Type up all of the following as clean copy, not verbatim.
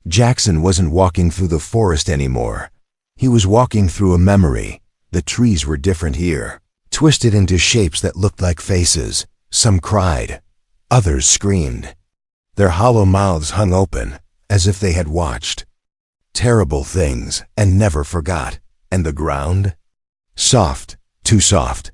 Jackson wasn't walking through the forest anymore. He was walking through a memory. The trees were different here, twisted into shapes that looked like faces. Some cried, others screamed. Their hollow mouths hung open, as if they had watched terrible things and never forgot. And the ground? Soft, too soft,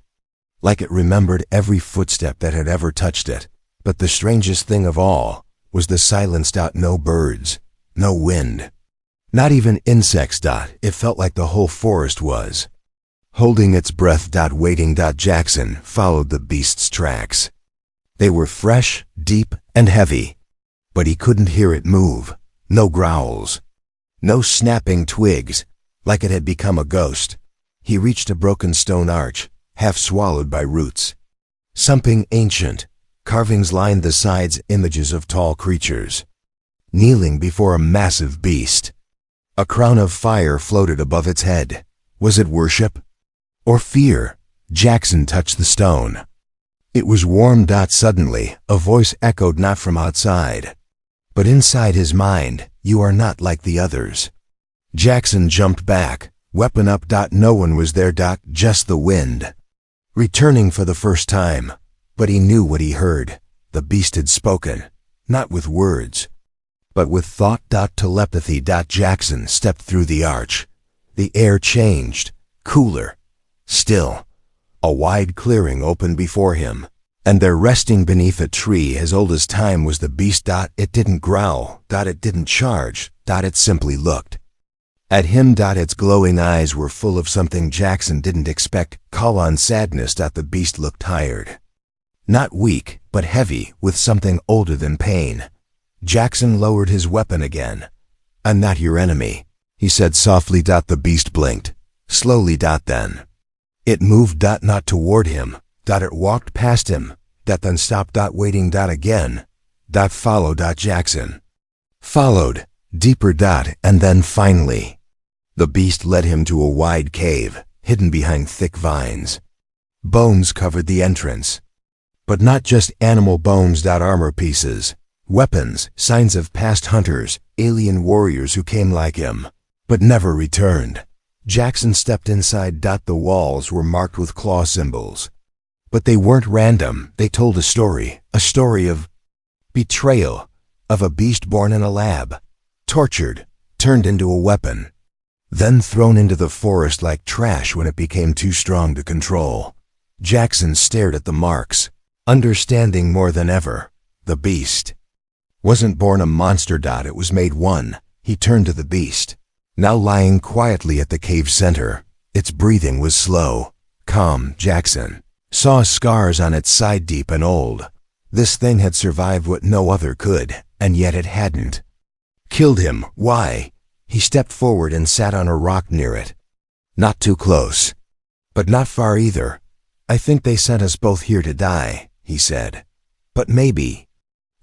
like it remembered every footstep that had ever touched it. But the strangest thing of all was the silence. No birds, no wind, not even insects. It felt like the whole forest was holding its breath. Waiting. Jackson followed the beast's tracks. They were fresh, deep, and heavy, but he couldn't hear it move. No growls, no snapping twigs, like it had become a ghost. He reached a broken stone arch, half swallowed by roots. Something ancient. Carvings lined the sides, images of tall creatures kneeling before a massive beast. A crown of fire floated above its head. Was it worship or fear? Jackson touched the stone. It was warm. Suddenly, a voice echoed, not from outside, but inside his mind. You are not like the others. Jackson jumped back, weapon up. No one was there. Just the wind, returning for the first time. But he knew what he heard. The beast had spoken, not with words, but with thought. Telepathy. Jackson stepped through the arch. The air changed, cooler, still. A wide clearing opened before him, and there, resting beneath a tree as old as time, was the beast. It didn't growl. It didn't charge. It simply looked at him. Its glowing eyes were full of something Jackson didn't expect. Call on sadness. The beast looked tired. Not weak, but heavy, with something older than pain. Jackson lowered his weapon again. I'm not your enemy, he said softly. The beast blinked, slowly. Then it moved. Not toward him. It walked past him. Then stopped. Waiting. Again. Followed. Jackson followed, deeper. And then finally, the beast led him to a wide cave, hidden behind thick vines. Bones covered the entrance. But not just animal bones. Armor pieces, weapons, signs of past hunters, alien warriors who came like him, but never returned. Jackson stepped inside. The walls were marked with claw symbols. But they weren't random. They told a story of betrayal, of a beast born in a lab, tortured, turned into a weapon, then thrown into the forest like trash when it became too strong to control. Jackson stared at the marks, understanding more than ever. The beast wasn't born a monster. It was made one. He turned to the beast, now lying quietly at the cave center. Its breathing was slow, calm. Jackson saw scars on its side, deep and old. This thing had survived what no other could, and yet it hadn't killed him. Why? He stepped forward and sat on a rock near it. Not too close, but not far either. I think they sent us both here to die, he said. But maybe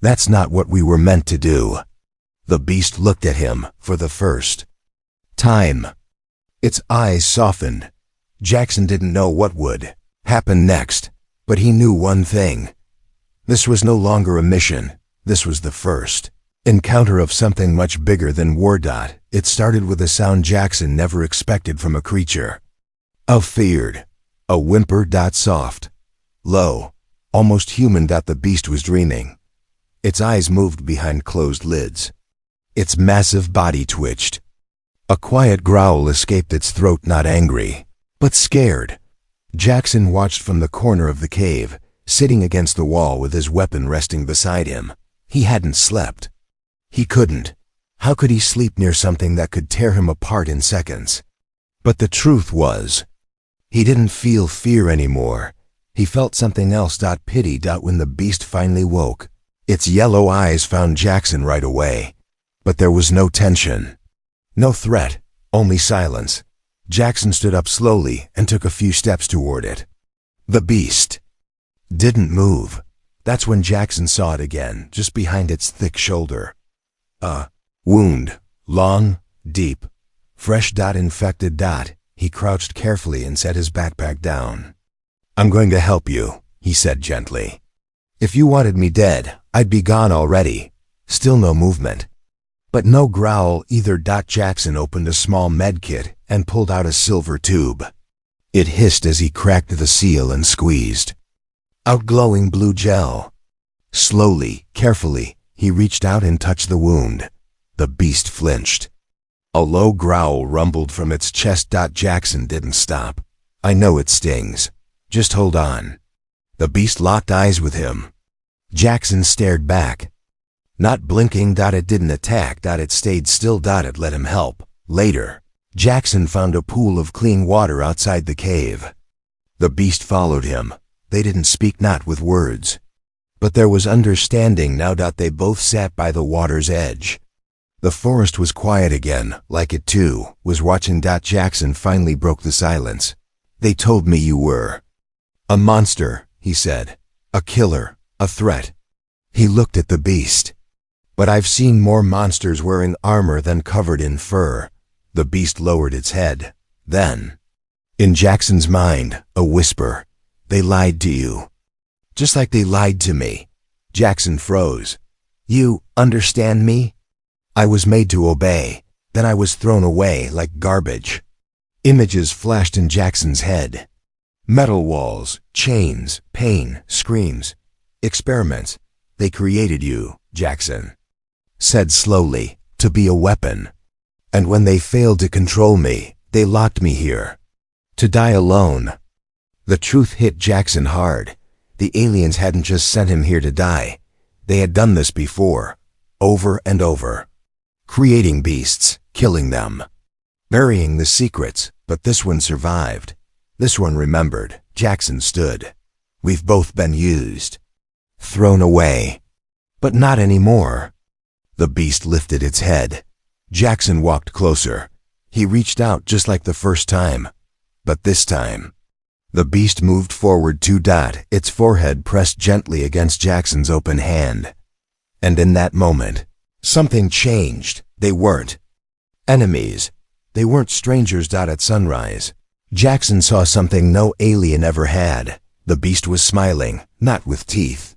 that's not what we were meant to do. The beast looked at him for the first time. Its eyes softened. Jackson didn't know what would happen next, but he knew one thing. This was no longer a mission. This was the first encounter of something much bigger than war. It started with a sound Jackson never expected from a creature. Feared. A whimper. Soft, low, almost human. The beast was dreaming. Its eyes moved behind closed lids. Its massive body twitched. A quiet growl escaped its throat, not angry, but scared. Jackson watched from the corner of the cave, sitting against the wall with his weapon resting beside him. He hadn't slept. He couldn't. How could he sleep near something that could tear him apart in seconds? But the truth was, he didn't feel fear anymore. He felt something else. Pity. When the beast finally woke, its yellow eyes found Jackson right away. But there was no tension, no threat, only silence. Jackson stood up slowly and took a few steps toward it. The beast didn't move. That's when Jackson saw it again, just behind its thick shoulder. A wound, long, deep, fresh. Infected. He crouched carefully and set his backpack down. I'm going to help you, he said gently. If you wanted me dead, I'd be gone already. Still no movement. But no growl either. Jackson opened a small medkit and pulled out a silver tube. It hissed as he cracked the seal and squeezed out glowing blue gel. Slowly, carefully, he reached out and touched the wound. The beast flinched. A low growl rumbled from its chest. Jackson didn't stop. "I know it stings. Just hold on." The beast locked eyes with him. Jackson stared back, not blinking. It didn't attack. It stayed still. It let him help. Later, Jackson found a pool of clean water outside the cave. The beast followed him. They didn't speak, not with words. But there was understanding now. They both sat by the water's edge. The forest was quiet again, like it too was watching. Jackson finally broke the silence. "They told me you were a monster," he said. "A killer, a threat." He looked at the beast. "But I've seen more monsters wearing armor than covered in fur." The beast lowered its head. Then, in Jackson's mind, a whisper, "They lied to you. Just like they lied to me." Jackson froze. "You understand me? I was made to obey. Then I was thrown away like garbage." Images flashed in Jackson's head. Metal walls, chains, pain, screams, experiments. "They created you," Jackson said slowly, "to be a weapon. And when they failed to control me, they locked me here, to die alone." The truth hit Jackson hard. The aliens hadn't just sent him here to die. They had done this before, over and over. Creating beasts, killing them, burying the secrets, but this one survived. This one remembered. Jackson stood. "We've both been used. Thrown away. But not anymore." The beast lifted its head. Jackson walked closer. He reached out just like the first time. But this time, the beast moved forward too. Its forehead pressed gently against Jackson's open hand. And in that moment, something changed. They weren't enemies. They weren't strangers. At sunrise, Jackson saw something no alien ever had. The beast was smiling, not with teeth,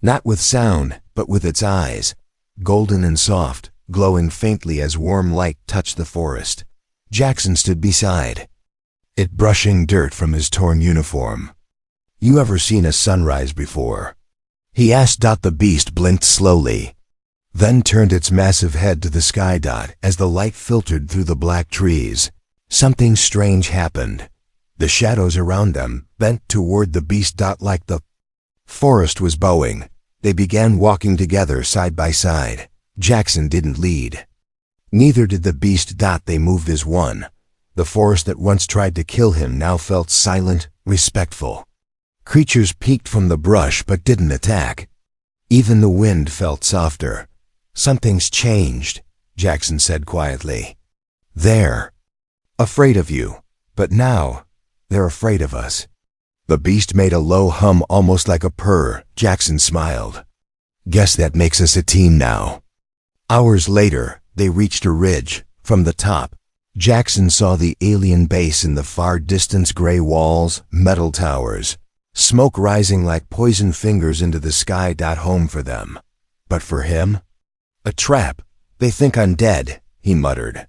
not with sound, but with its eyes, golden and soft, glowing faintly as warm light touched the forest. Jackson stood beside it, brushing dirt from his torn uniform. "You ever seen a sunrise before?" he asked. The beast blinked slowly, then turned its massive head to the sky. As the light filtered through the black trees, something strange happened. The shadows around them bent toward the beast. Like the forest was bowing, they began walking together side by side. Jackson didn't lead. Neither did the beast. They moved as one. The forest that once tried to kill him now felt silent, respectful. Creatures peeked from the brush but didn't attack. Even the wind felt softer. "Something's changed," Jackson said quietly. "They're afraid of you, but now they're afraid of us." The beast made a low hum, almost like a purr. Jackson smiled. "Guess that makes us a team now." Hours later, they reached a ridge. From the top, Jackson saw the alien base in the far distance. Gray walls, metal towers, smoke rising like poison fingers into the sky. Home for them. But for him? A trap. "They think I'm dead," he muttered.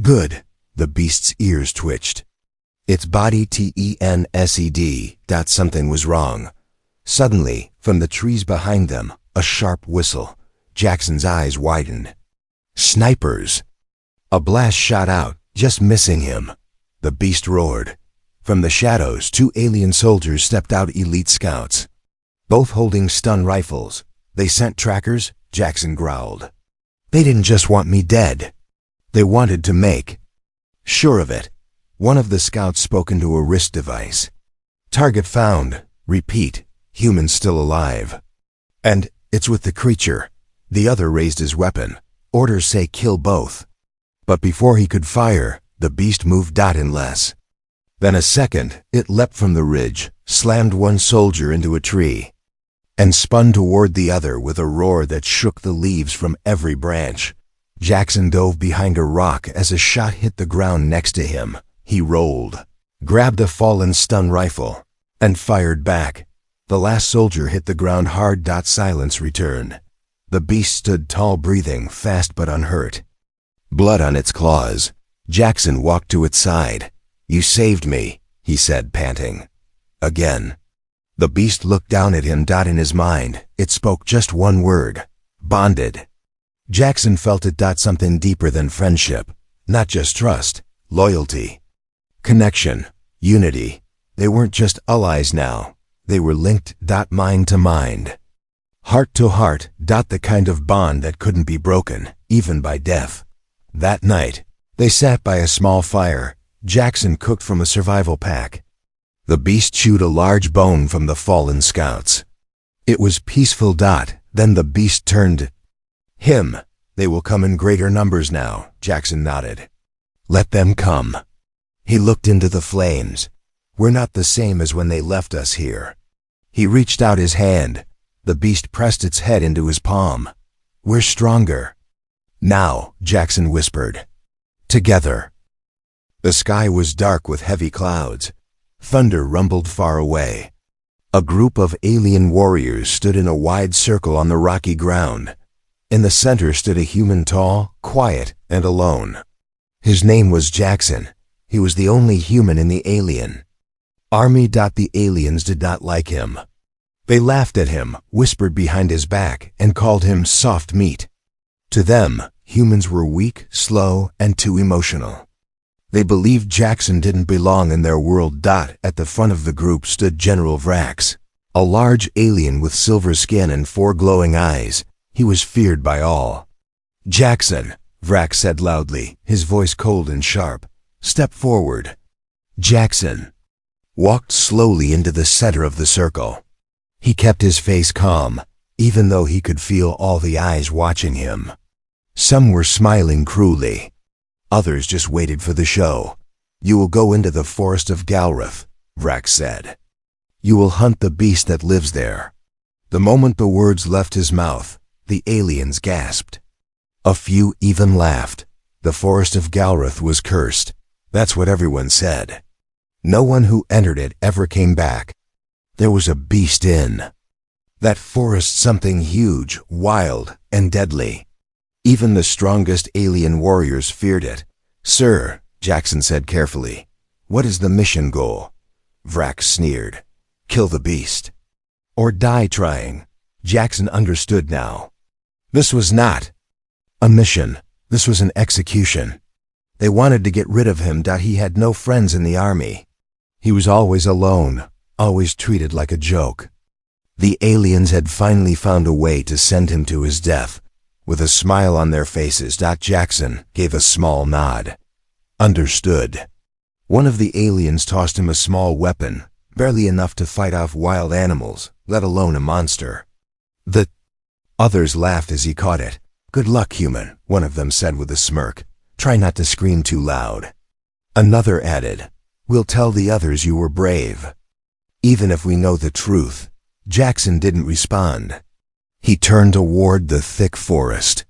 "Good." The beast's ears twitched. Its body tensed. Something was wrong. Suddenly, from the trees behind them, a sharp whistle. Jackson's eyes widened. Snipers! A blast shot out, just missing him. The beast roared. From the shadows, 2 alien soldiers stepped out, elite scouts, both holding stun rifles. "They sent trackers?" Jackson growled. "They didn't just want me dead. They wanted to make sure of it." One of the scouts spoke into a wrist device. "Target found. Repeat, humans still alive. And it's with the creature." The other raised his weapon. "Orders say kill both." But before he could fire, the beast moved. In less than a second, it leapt from the ridge, slammed one soldier into a tree, and spun toward the other with a roar that shook the leaves from every branch. Jackson dove behind a rock as a shot hit the ground next to him. He rolled, grabbed a fallen stun rifle, and fired back. The last soldier hit the ground hard. Silence returned. The beast stood tall, breathing fast but unhurt. Blood on its claws. Jackson walked to its side. "You saved me," he said, panting. Again. The beast looked down at him. In his mind, it spoke just one word: bonded. Jackson felt it. Something deeper than friendship. Not just trust, loyalty. Connection, unity. They weren't just allies now. They were linked. Mind to mind. Heart to heart. The kind of bond that couldn't be broken, even by death. That night, they sat by a small fire. Jackson cooked from a survival pack. The beast chewed a large bone from the fallen scouts. It was peaceful. Then the beast turned. "Him. They will come in greater numbers now," Jackson nodded. "Let them come." He looked into the flames. "We're not the same as when they left us here." He reached out his hand. The beast pressed its head into his palm. "We're stronger now," Jackson whispered. "Together." The sky was dark with heavy clouds. Thunder rumbled far away. A group of alien warriors stood in a wide circle on the rocky ground. In the center stood a human, tall, quiet, and alone. His name was Jackson. He was the only human in the alien army. The aliens did not like him. They laughed at him, whispered behind his back, and called him soft meat. To them, humans were weak, slow, and too emotional. They believed Jackson didn't belong in their world. At the front of the group stood General Vrax, a large alien with silver skin and 4 glowing eyes. He was feared by all. "Jackson," Vrax said loudly, his voice cold and sharp. "Step forward." Jackson walked slowly into the center of the circle. He kept his face calm, even though he could feel all the eyes watching him. Some were smiling cruelly. Others just waited for the show. "You will go into the forest of Galrath," Vrax said. "You will hunt the beast that lives there." The moment the words left his mouth, the aliens gasped. A few even laughed. The forest of Galrath was cursed. That's what everyone said. No one who entered it ever came back. There was a beast in that forest, something huge, wild, and deadly. Even the strongest alien warriors feared it. "Sir," Jackson said carefully, "what is the mission goal?" Vrax sneered. "Kill the beast. Or die trying." Jackson understood now. This was not a mission. This was an execution. They wanted to get rid of him. He had no friends in the army. He was always alone, always treated like a joke. The aliens had finally found a way to send him to his death. With a smile on their faces, Jackson gave a small nod. Understood. One of the aliens tossed him a small weapon, barely enough to fight off wild animals, let alone a monster. The others laughed as he caught it. "Good luck, human," one of them said with a smirk. "Try not to scream too loud." Another added, "We'll tell the others you were brave." "Even if we know the truth." Jackson didn't respond. He turned toward the thick forest.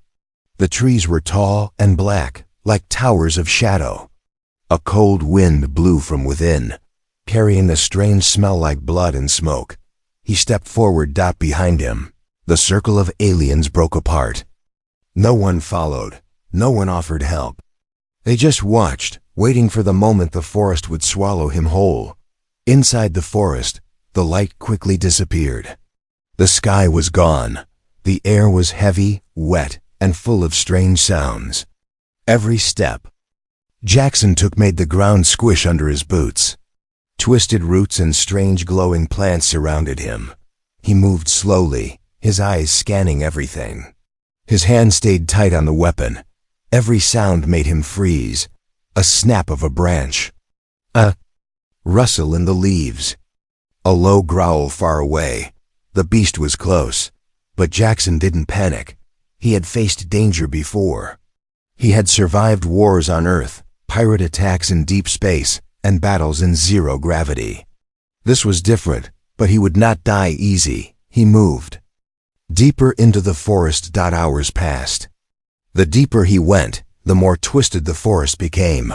The trees were tall and black, like towers of shadow. A cold wind blew from within, carrying a strange smell like blood and smoke. He stepped forward. Behind him, the circle of aliens broke apart. No one followed. No one offered help. They just watched, waiting for the moment the forest would swallow him whole. Inside the forest, the light quickly disappeared. The sky was gone. The air was heavy, wet, and full of strange sounds. Every step Jackson took made the ground squish under his boots. Twisted roots and strange glowing plants surrounded him. He moved slowly, his eyes scanning everything. His hand stayed tight on the weapon. Every sound made him freeze. A snap of a branch. A rustle in the leaves. A low growl far away. The beast was close. But Jackson didn't panic. He had faced danger before. He had survived wars on Earth, pirate attacks in deep space, and battles in zero gravity. This was different, but he would not die easy. He moved deeper into the forest. Hours passed. The deeper he went, the more twisted the forest became.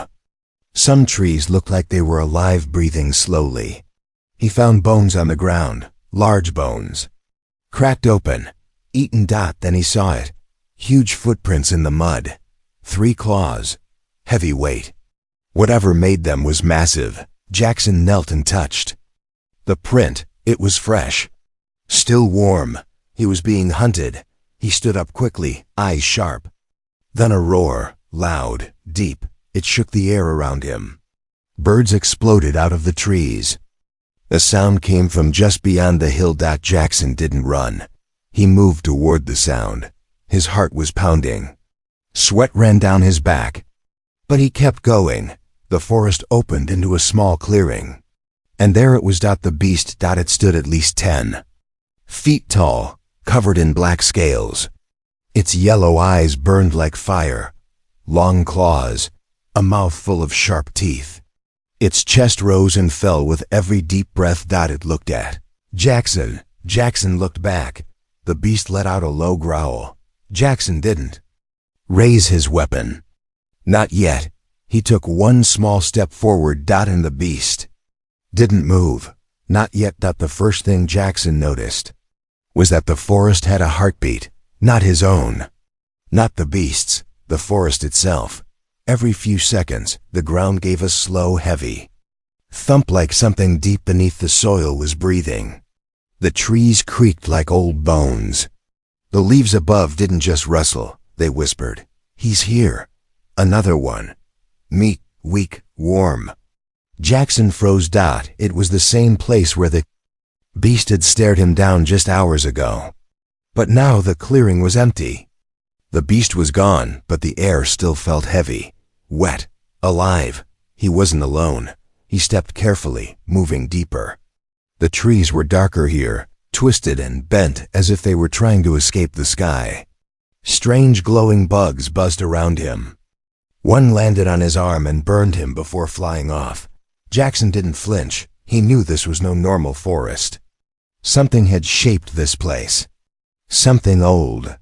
Some trees looked like they were alive, breathing slowly. He found bones on the ground, large bones, cracked open. Eaten. Then he saw it. Huge footprints in the mud. 3 claws. Heavy weight. Whatever made them was massive. Jackson knelt and touched. The print, it was fresh. Still warm. He was being hunted. He stood up quickly, eyes sharp. Then a roar, loud, deep. It shook the air around him. Birds exploded out of the trees. The sound came from just beyond the hill. Jackson didn't run. He moved toward the sound. His heart was pounding. Sweat ran down his back. But he kept going. The forest opened into a small clearing. And there it was. The beast. It stood at least 10 feet tall, covered in black scales. Its yellow eyes burned like fire. Long claws. A mouth full of sharp teeth. Its chest rose and fell with every deep breath. It looked at Jackson. Jackson looked back. The beast let out a low growl. Jackson didn't raise his weapon. Not yet. He took one small step forward. And the beast didn't move. Not yet. The first thing Jackson noticed was that the forest had a heartbeat. Not his own. Not the beast's. The forest itself. Every few seconds, the ground gave a slow, heavy thump, like something deep beneath the soil was breathing. The trees creaked like old bones. The leaves above didn't just rustle, they whispered, "He's here." Another one. Meek, weak, warm. Jackson froze. It was the same place where the beast had stared him down just hours ago. But now the clearing was empty. The beast was gone, but the air still felt heavy, wet, alive. He wasn't alone. He stepped carefully, moving deeper. The trees were darker here, twisted and bent as if they were trying to escape the sky. Strange glowing bugs buzzed around him. One landed on his arm and burned him before flying off. Jackson didn't flinch. He knew this was no normal forest. Something had shaped this place. Something old.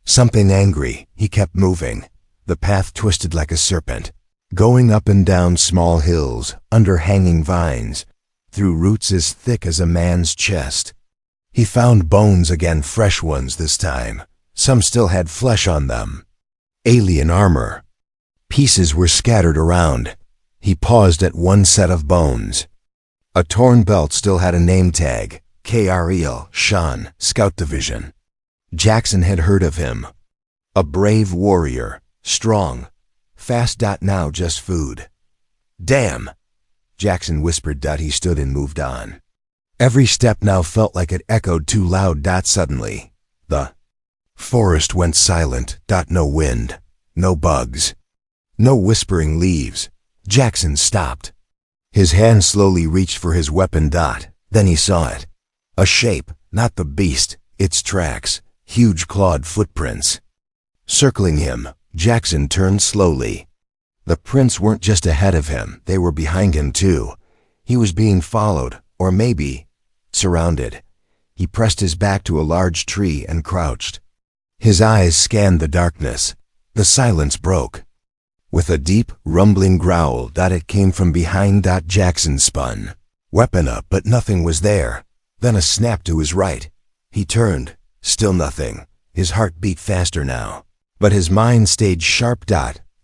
Something angry. He kept moving. The path twisted like a serpent, going up and down small hills, under hanging vines, through roots as thick as a man's chest. He found bones again, fresh ones this time. Some still had flesh on them. Alien armor. Pieces were scattered around. He paused at one set of bones. A torn belt still had a name tag, KREL, Sean, Scout Division. Jackson had heard of him. A brave warrior, strong, fast. Now just food. Damn, Jackson whispered. He stood and moved on. Every step now felt like it echoed too loud. Suddenly, the forest went silent. No wind, no bugs, no whispering leaves. Jackson stopped. His hand slowly reached for his weapon. Then he saw it. A shape, not the beast, its tracks. Huge clawed footprints. Circling him, Jackson turned slowly. The prints weren't just ahead of him, they were behind him too. He was being followed, or maybe surrounded. He pressed his back to a large tree and crouched. His eyes scanned the darkness. The silence broke. With a deep, rumbling growl, it came from behind. Jackson spun. Weapon up, but nothing was there. Then a snap to his right. He turned. Still nothing. His heart beat faster now. But his mind stayed sharp.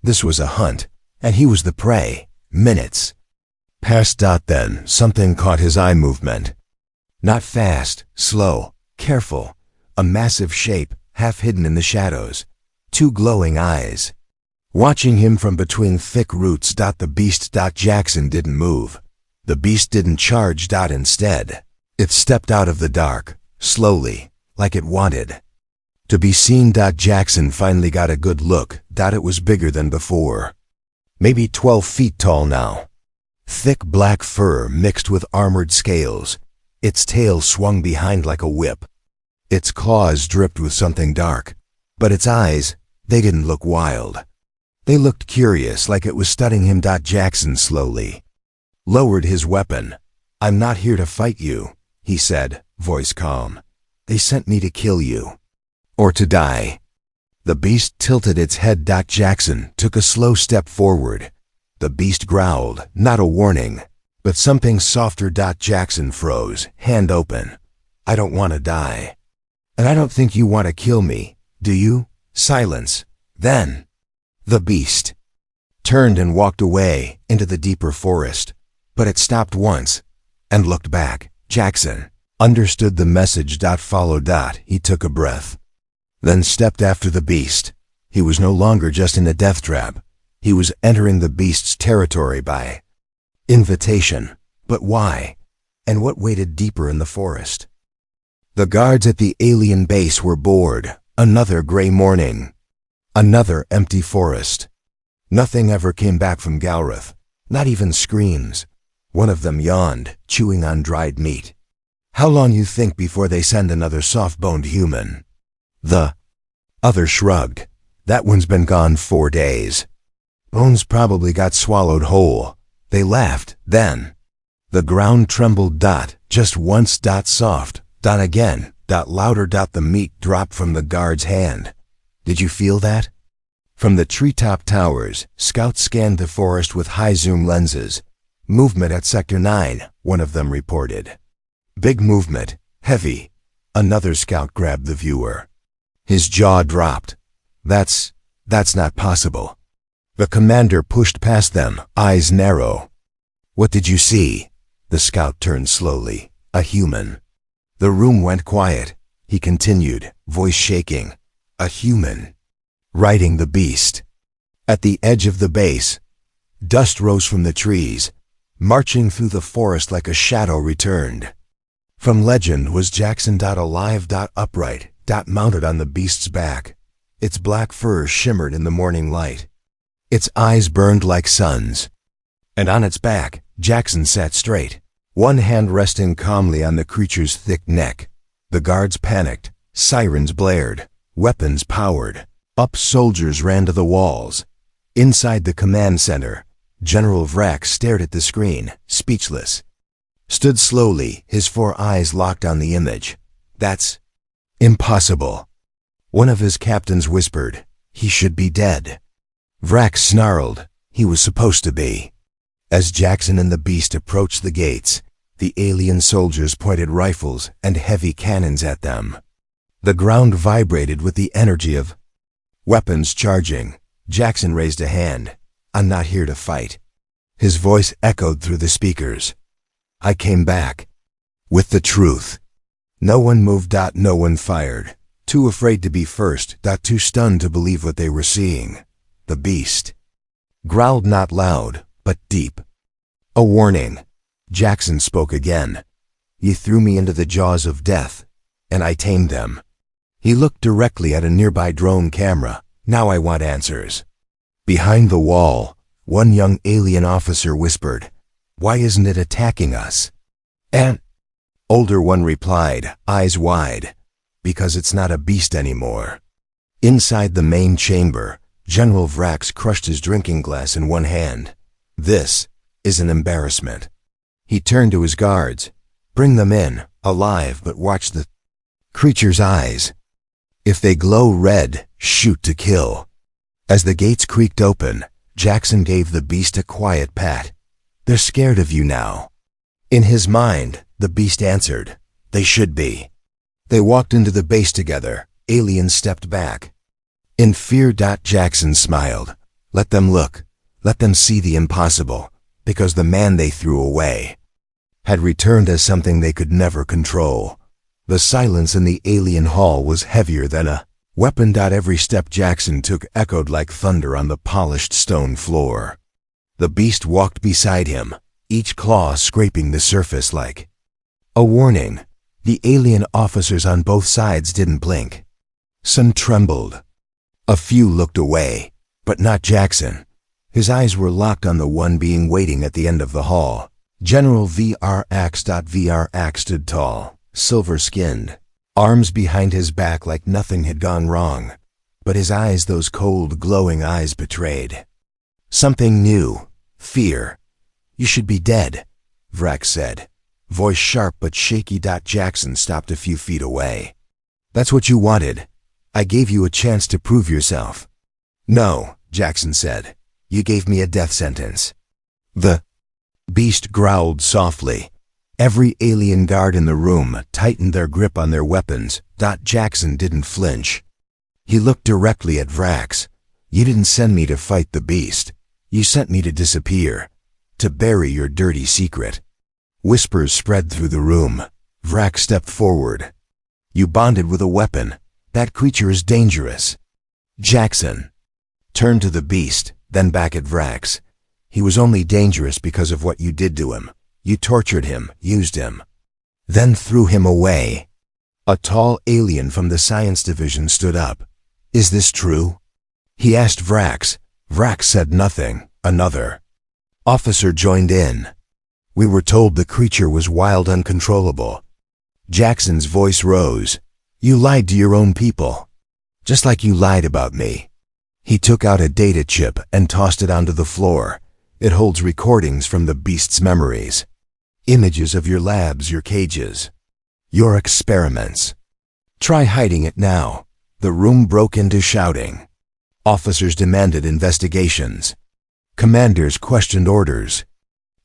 This was a hunt, and he was the prey. Minutes passed. Then something caught his eye movement. Not fast, slow, careful. A massive shape, half hidden in the shadows. 2 glowing eyes. Watching him from between thick roots. The beast. Jackson didn't move. The beast didn't charge. Instead, it stepped out of the dark, slowly. Like it wanted to be seen. Jackson finally got a good look. It was bigger than before. Maybe 12 feet tall now. Thick black fur mixed with armored scales. Its tail swung behind like a whip. Its claws dripped with something dark. But its eyes, they didn't look wild. They looked curious, like it was studying him. Jackson slowly lowered his weapon. "I'm not here to fight you," he said, voice calm. "They sent me to kill you. Or to die." The beast tilted its head. Jackson took a slow step forward. The beast growled, not a warning, but something softer. Jackson froze, hand open. "I don't want to die." And I don't think you want to kill me, do you? Silence. Then, the beast turned and walked away into the deeper forest, but it stopped once and looked back. Jackson understood the message. Followed. He took a breath, then stepped after the beast. He was no longer just in a death trap. He was entering the beast's territory by invitation. But why? And what waited deeper in the forest? The guards at the alien base were bored. Another gray morning. Another empty forest. Nothing ever came back from Galrath, not even screams. One of them yawned, chewing on dried meat. How long you think before they send another soft-boned human? The other shrugged. That one's been gone 4 days. Bones probably got swallowed whole. They laughed. Then the ground trembled. Just once. Soft. Again. Louder. The meat dropped from the guard's hand. Did you feel that? From the treetop towers, scouts scanned the forest with high-zoom lenses. Movement at Sector 9, one of them reported. Big movement. Heavy. Another scout grabbed the viewer. His jaw dropped. That's not possible. The commander pushed past them, eyes narrow. What did you see? The scout turned slowly. A human. The room went quiet. He continued, voice shaking. A human. Riding the beast. At the edge of the base, dust rose from the trees. Marching through the forest like a shadow returned. From legend was Jackson. Alive. Upright. Mounted on the beast's back. Its black fur shimmered in the morning light. Its eyes burned like suns. And on its back, Jackson sat straight, one hand resting calmly on the creature's thick neck. The guards panicked. Sirens blared. Weapons powered. Up soldiers ran to the walls. Inside the command center, General Vrack stared at the screen, speechless. Stood slowly, his 4 eyes locked on the image. That's impossible. One of his captains whispered, he should be dead. Vrack snarled, he was supposed to be. As Jackson and the beast approached the gates, the alien soldiers pointed rifles and heavy cannons at them. The ground vibrated with the energy of weapons charging. Jackson raised a hand. I'm not here to fight. His voice echoed through the speakers. I came back with the truth. No one moved. No one fired. Too afraid to be first. Too stunned to believe what they were seeing. The beast growled, not loud, but deep. A warning. Jackson spoke again. You threw me into the jaws of death, and I tamed them. He looked directly at a nearby drone camera. Now I want answers. Behind the wall, one young alien officer whispered, why isn't it attacking us? An older one replied, eyes wide, because it's not a beast anymore. Inside the main chamber, General Vrax crushed his drinking glass in one hand. This is an embarrassment. He turned to his guards. Bring them in, alive, but watch the creature's eyes. If they glow red, shoot to kill. As the gates creaked open, Jackson gave the beast a quiet pat. They're scared of you now. In his mind, the beast answered, they should be. They walked into the base together. Aliens stepped back. In fear. Jackson smiled. Let them look. Let them see the impossible, because the man they threw away had returned as something they could never control. The silence in the alien hall was heavier than a weapon. Every step Jackson took echoed like thunder on the polished stone floor. The beast walked beside him, each claw scraping the surface like a warning. The alien officers on both sides didn't blink. Some trembled. A few looked away, but not Jackson. His eyes were locked on the one being waiting at the end of the hall. General Vrax. Vrax stood tall, silver-skinned, arms behind his back like nothing had gone wrong. But his eyes, those cold, glowing eyes, betrayed something new. Fear. You should be dead, Vrax said, voice sharp but shaky. Jackson stopped a few feet away. That's what you wanted. I gave you a chance to prove yourself. No, Jackson said. You gave me a death sentence. The beast growled softly. Every alien guard in the room tightened their grip on their weapons. Jackson didn't flinch. He looked directly at Vrax. You didn't send me to fight the beast. You sent me to disappear, to bury your dirty secret. Whispers spread through the room. Vrax stepped forward. You bonded with a weapon. That creature is dangerous. Jackson turned to the beast, then back at Vrax. He was only dangerous because of what you did to him. You tortured him, used him, then threw him away. A tall alien from the science division stood up. Is this true? He asked Vrax. Vrax said nothing. Another officer joined in. We were told the creature was wild, uncontrollable. Jackson's voice rose. You lied to your own people, just like you lied about me. He took out a data chip and tossed it onto the floor. It holds recordings from the beast's memories. Images of your labs, your cages, your experiments. Try hiding it now. The room broke into shouting. Officers demanded investigations. Commanders questioned orders.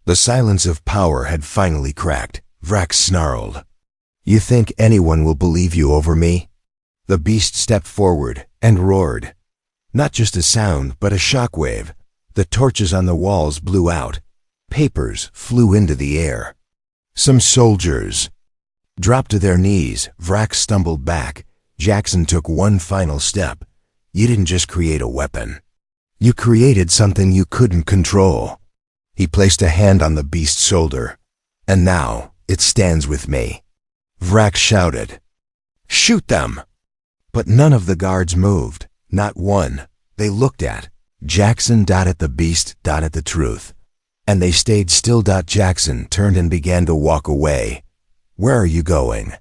The silence of power had finally cracked. Vrax snarled. You think anyone will believe you over me? The beast stepped forward and roared. Not just a sound, but a shockwave. The torches on the walls blew out. Papers flew into the air. Some soldiers dropped to their knees. Vrax stumbled back. Jackson took one final step. You didn't just create a weapon. You created something you couldn't control. He placed a hand on the beast's shoulder. And now, it stands with me. Vrax shouted. Shoot them! But none of the guards moved. Not one. They looked at Jackson. At the beast. At the truth. And they stayed still. Jackson turned and began to walk away. Where are you going?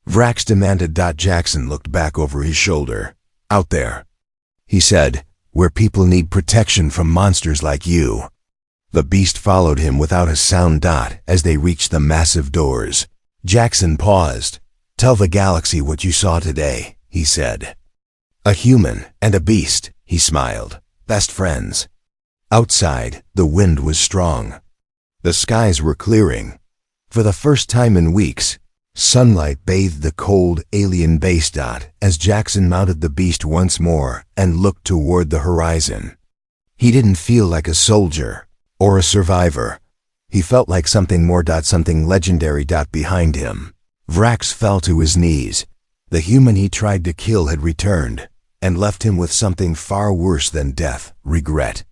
Vrax demanded. Jackson looked back over his shoulder. Out there, he said, where people need protection from monsters like you. The beast followed him without a sound. As they reached the massive doors, Jackson paused. Tell the galaxy what you saw today, he said. A human and a beast, he smiled. Best friends. Outside, the wind was strong. The skies were clearing. For the first time in weeks, sunlight bathed the cold alien base. As Jackson mounted the beast once more and looked toward the horizon, he didn't feel like a soldier or a survivor. He felt like something more. Something legendary. Behind him, Vrax fell to his knees. The human he tried to kill had returned and left him with something far worse than death: regret.